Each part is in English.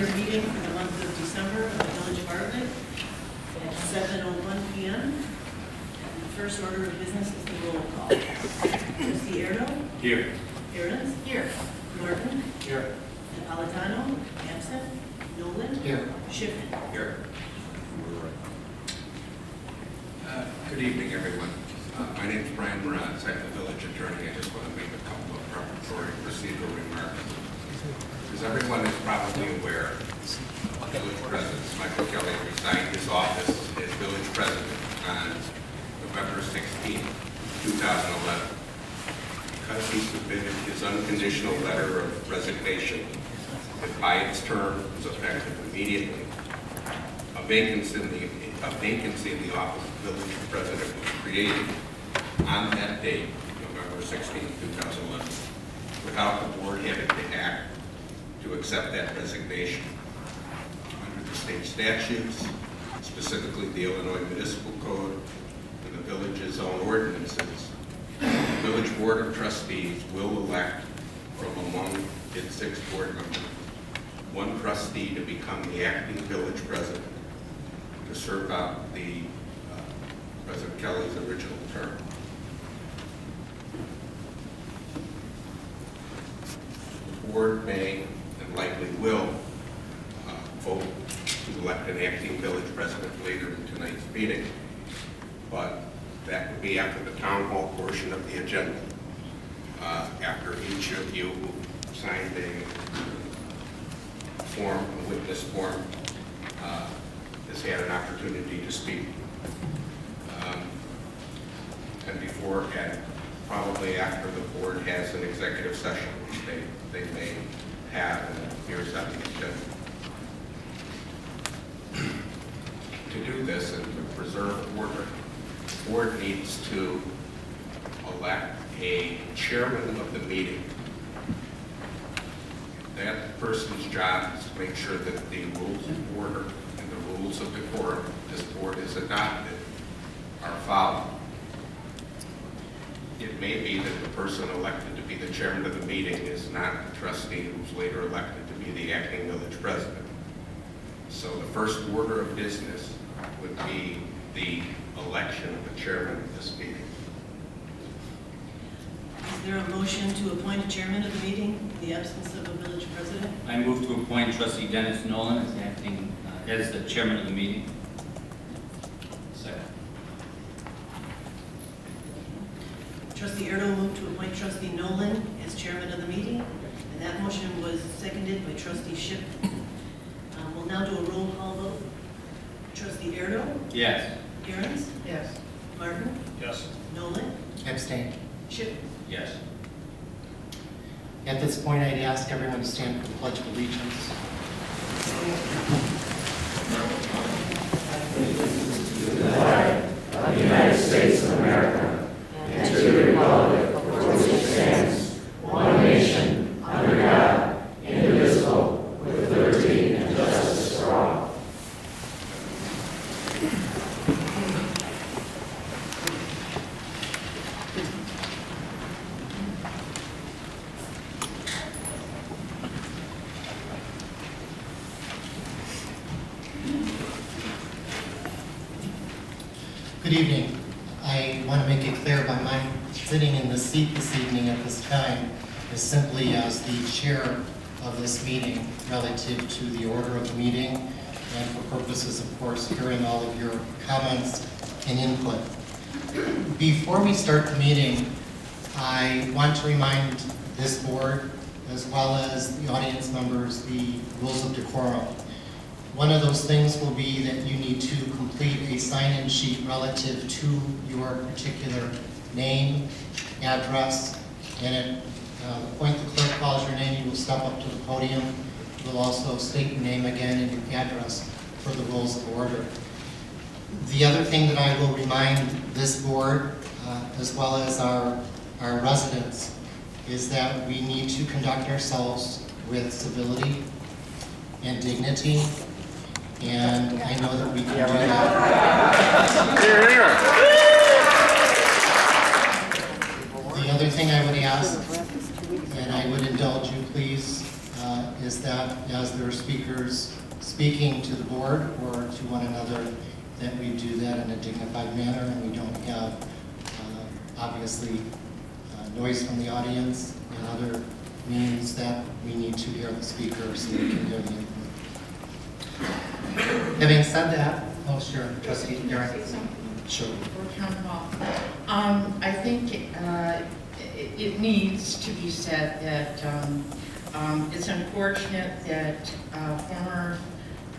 regular meeting for the month of December of the Village Bartlett at 7:01 p.m. And the first order of business is the roll call. Trustee Airdo? Here. Aaron's? Here. Martin? Here. Napolitano? Absent. Nolan? Here. Shipman? Here. Good evening, everyone. My name is Brian Moran. I'm the village attorney. I just want to make a couple of preparatory procedural remarks. As everyone is probably aware, Village President Michael Airdo resigned his office as village president on November 16, 2011. Because he submitted his unconditional letter of resignation, and by its term was effective immediately, a vacancy in the office of village president was created on that date, November 16, 2011, without the board having to act to accept that resignation. Under the state statutes, specifically the Illinois Municipal Code and the village's own ordinances, the village board of trustees will elect from among its 6 board members one trustee to become the acting village president to serve out the President Kelly's original term. The board may and likely will vote to elect an acting village president later in tonight's meeting, but that would be after the town hall portion of the agenda, after each of you who signed a form, a witness form, has had an opportunity to speak. And before, and probably after the board has an executive session, which they may have, and it appears on the agenda. To do this and to preserve order, the board needs to elect a chairman of the meeting. That person's job is to make sure that the rules of order and the rules of decorum this board has adopted are followed. It may be that the person elected to be the chairman of the meeting is not the trustee who's later elected to be the acting village president. So the first order of business would be the election of the chairman of this meeting. Is there a motion to appoint a chairman of the meeting in the absence of a village president? I move to appoint Trustee Dennis Nolan as acting as the chairman of the meeting. Second. Trustee Airdo moved to appoint Trustee Nolan as chairman of the meeting, and that motion was seconded by Trustee Shipman. We'll now do a roll call vote. Trustee Airdo? Yes. Aaron's? Yes. Martin? Yes. Nolan? Abstain. Shipman? Yes. At this point, I'd ask everyone to stand for the Pledge of Allegiance. To the flag of the United States of America and to the republic for which it stands, one nation, under God, indivisible, with liberty and justice for all. Good evening. I want to make it clear by my sitting in this seat this evening at this time is simply as the chair of this meeting relative to the order of the meeting and for purposes, of course, hearing all of your comments and input. Before we start the meeting, I want to remind this board, as well as the audience members, the rules of decorum. One of those things will be that you need to complete a sign-in sheet relative to your particular name, address, and at the point the clerk calls your name, you will step up to the podium. You will also state your name again and your address for the rules of order. The other thing that I will remind this board, as well as our residents, is that we need to conduct ourselves with civility and dignity. And I know that we can do that. The other thing I would ask, and I would indulge you please, is that as there are speakers speaking to the board or to one another, that we do that in a dignified manner and we don't have, obviously, noise from the audience and other means that we need to hear the speaker so we can hear the input. Having said that, oh sure, Trustee Derek. Sure. I think it needs to be said that it's unfortunate that former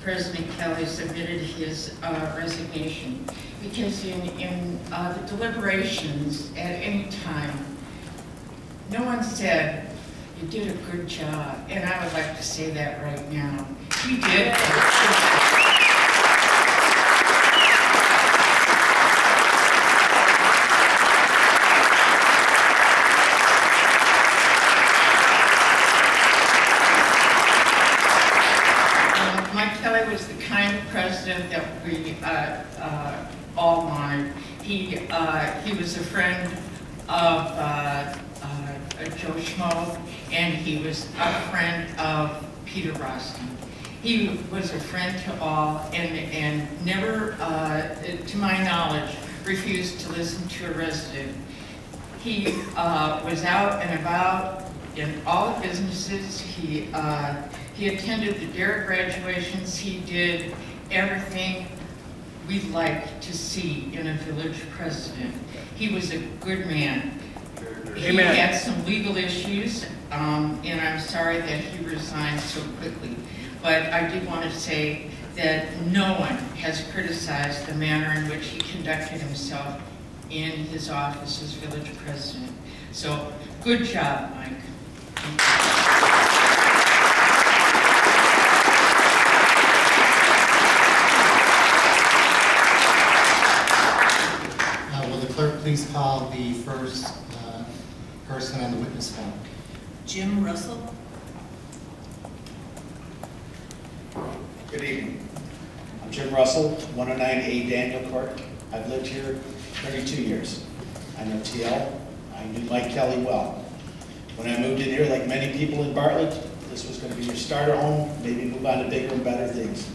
President Kelly submitted his resignation, because in the deliberations at any time, no one said, "You did a good job," and I would like to say that right now. He did. Mike Kelly was the kind of president that we all wanted. He was a friend of Joe Schmo, and he was a friend of Peter Roston. He was a friend to all, and never, to my knowledge, refused to listen to a resident. He was out and about in all the businesses. He attended the DARE graduations. He did everything we'd like to see in a village president. He was a good man. He had some legal issues, and I'm sorry that he resigned so quickly. But I did want to say that no one has criticized the manner in which he conducted himself in his office as village president. So, good job, Mike. Will the clerk please call the first person on the witness form? Jim Russell. Good evening. I'm Jim Russell, 109A Daniel Court. I've lived here 32 years. I know TL. I knew Mike Kelly well. When I moved in here, like many people in Bartlett, this was going to be your starter home, maybe move on to bigger and better things.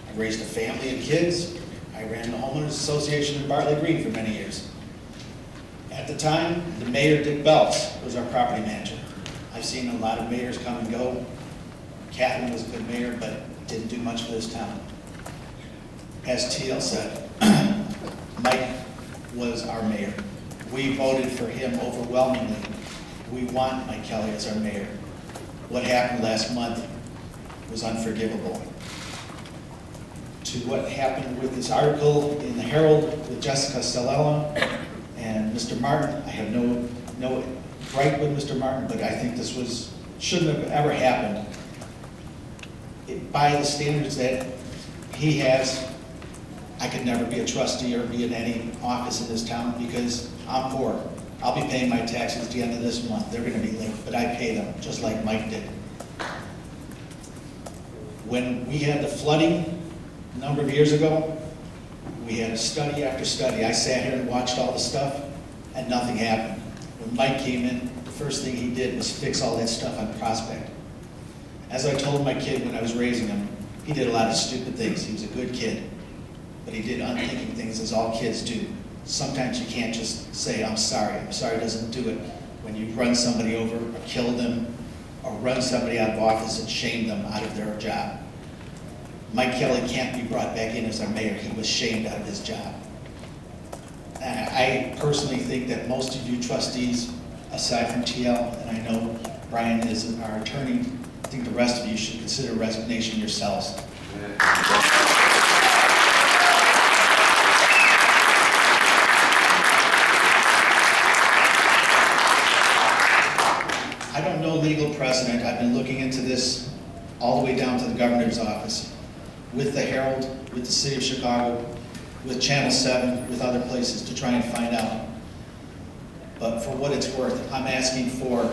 I raised a family and kids. I ran the Homeowners Association in Bartlett Green for many years. At the time, the mayor, Dick Belts, was our property manager. I've seen a lot of mayors come and go. Catherine was a good mayor, but didn't do much for this town. As TL said, Mike was our mayor. We voted for him overwhelmingly. We want Mike Kelly as our mayor. What happened last month was unforgivable. To what happened with this article in the Herald with Jessica Salella and Mr. Martin, I have no gripe with Mr. Martin, but I think this shouldn't have ever happened. By the standards that he has, I could never be a trustee or be in any office in this town because I'm poor. I'll be paying my taxes at the end of this month. They're going to be late, but I pay them, just like Mike did. When we had the flooding a number of years ago, we had study after study. I sat here and watched all the stuff, and nothing happened. When Mike came in, the first thing he did was fix all that stuff on Prospect. As I told my kid when I was raising him, he did a lot of stupid things. He was a good kid, but he did unthinking things as all kids do. Sometimes you can't just say, I'm sorry. I'm sorry doesn't do it. When you run somebody over or kill them or run somebody out of office and shame them out of their job. Mike Kelly can't be brought back in as our mayor. He was shamed out of his job. I personally think that most of you trustees, aside from TL, and I know Brian is our attorney, I think the rest of you should consider resignation yourselves. I don't know legal precedent. I've been looking into this all the way down to the governor's office, with the Herald, with the City of Chicago, with Channel 7, with other places to try and find out. But for what it's worth, I'm asking for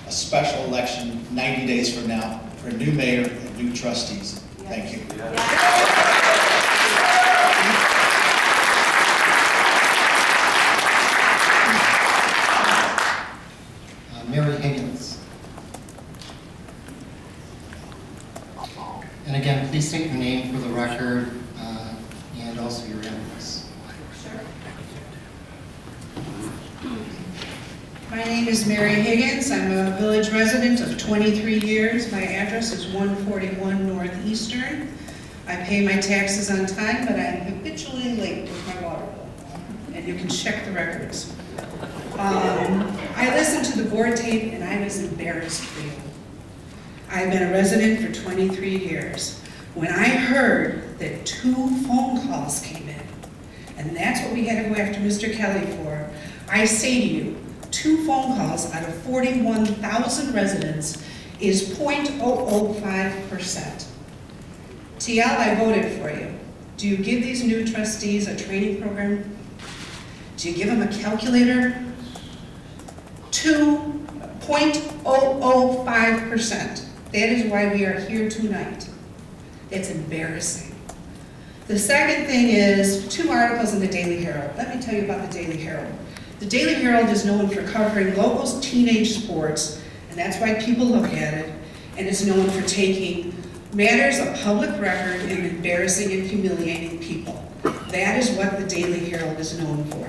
a special election 90 days from now for a new mayor and new trustees. Thank you. Mary Higgins. And again, please state your name for the record and also your address. My name is Mary Higgins. I'm a village resident of 23 years. My address is 141 Northeastern. I pay my taxes on time, but I'm habitually late with my water bill. And you can check the records. I listened to the board tape and I was embarrassed for you. I've been a resident for 23 years. When I heard that 2 phone calls came in, and that's what we had to go after Mr. Kelly for, I say to you, 2 phone calls out of 41,000 residents is 0.005%. TL, I voted for you. Do you give these new trustees a training program? Do you give them a calculator? 0.005%. That is why we are here tonight. It's embarrassing. The second thing is 2 articles in the Daily Herald. Let me tell you about the Daily Herald. The Daily Herald is known for covering local teenage sports, and that's why people look at it, and it's known for taking matters of public record and embarrassing and humiliating people. That is what the Daily Herald is known for.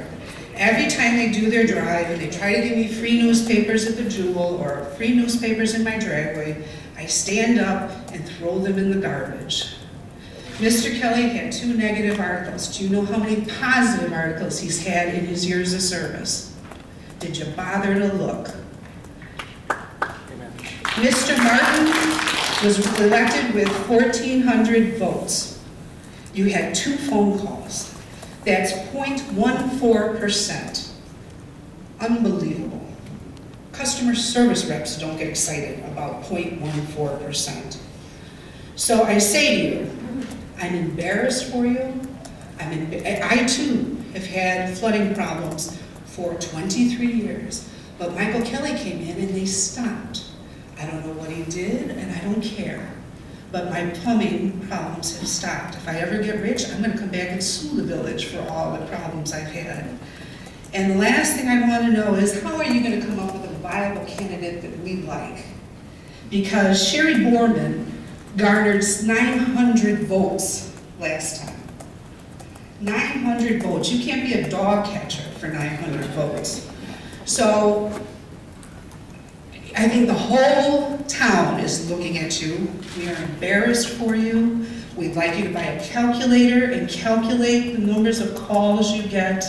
Every time they do their drive and they try to give me free newspapers at the Jewel or free newspapers in my driveway, I stand up and throw them in the garbage. Mr. Kelly had 2 negative articles. Do you know how many positive articles he's had in his years of service? Did you bother to look? Mr. Martin was elected with 1,400 votes. You had 2 phone calls. That's 0.14%. Unbelievable. Customer service reps don't get excited about 0.14%. So I say to you, I'm embarrassed for you. I too have had flooding problems for 23 years, but Michael Kelly came in and they stopped. I don't know what he did and I don't care, but my plumbing problems have stopped. If I ever get rich, I'm gonna come back and sue the village for all the problems I've had. And the last thing I want to know is, how are you going to come up with a viable candidate that we like? Because Sherry Borman garnered 900 votes last time. 900 votes. You can't be a dog catcher for 900 votes. So I think the whole town is looking at you. We are embarrassed for you. We'd like you to buy a calculator and calculate the numbers of calls you get.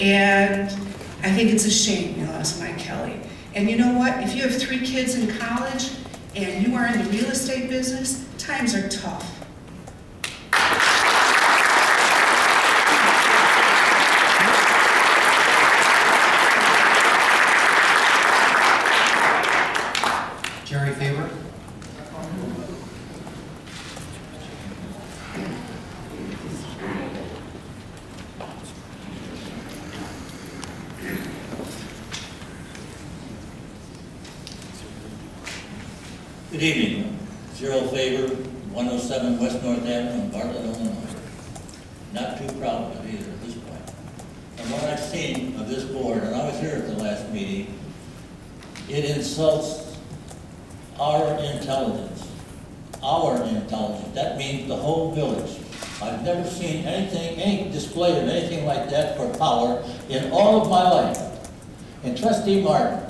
And I think it's a shame you lost Mike Kelly. And you know what? If you have 3 kids in college and you are in the real estate business, times are tough. Jerry Faber. Good evening. Gerald Faber, 107 West North Avenue in Bartlett, Illinois. Not too proud of it either at this point. From what I've seen of this board, and I was here at the last meeting, it insults our intelligence. Our intelligence. That means the whole village. I've never seen anything, any display of anything like that for power in all of my life. And Trustee Martin,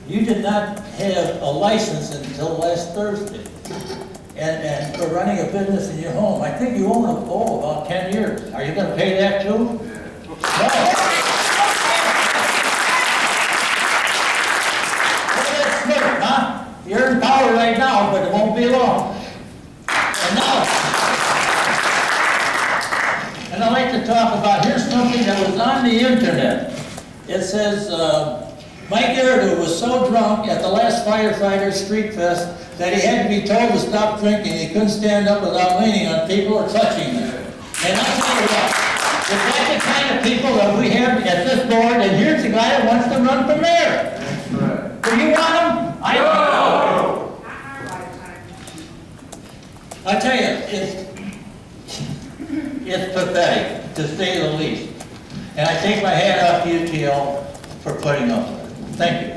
you did not have a license until last Thursday. And for running a business in your home, I think you own about 10 years. Are you going to pay that too? No. Look at that smirk, huh? You're in power right now, but it won't be long. And I'd like to talk about, here's something that was on the internet. It says, Mike Airdo was so drunk at the last Firefighter Street Fest that he had to be told to stop drinking. He couldn't stand up without leaning on people or touching them. And I'll tell you what, it's like the kind of people that we have at this board, and here's the guy that wants to run for mayor. That's right. Do you want him? I don't. I tell you, it's pathetic, to say the least. And I take my hat off to you, TL, for putting up with it. Thank you.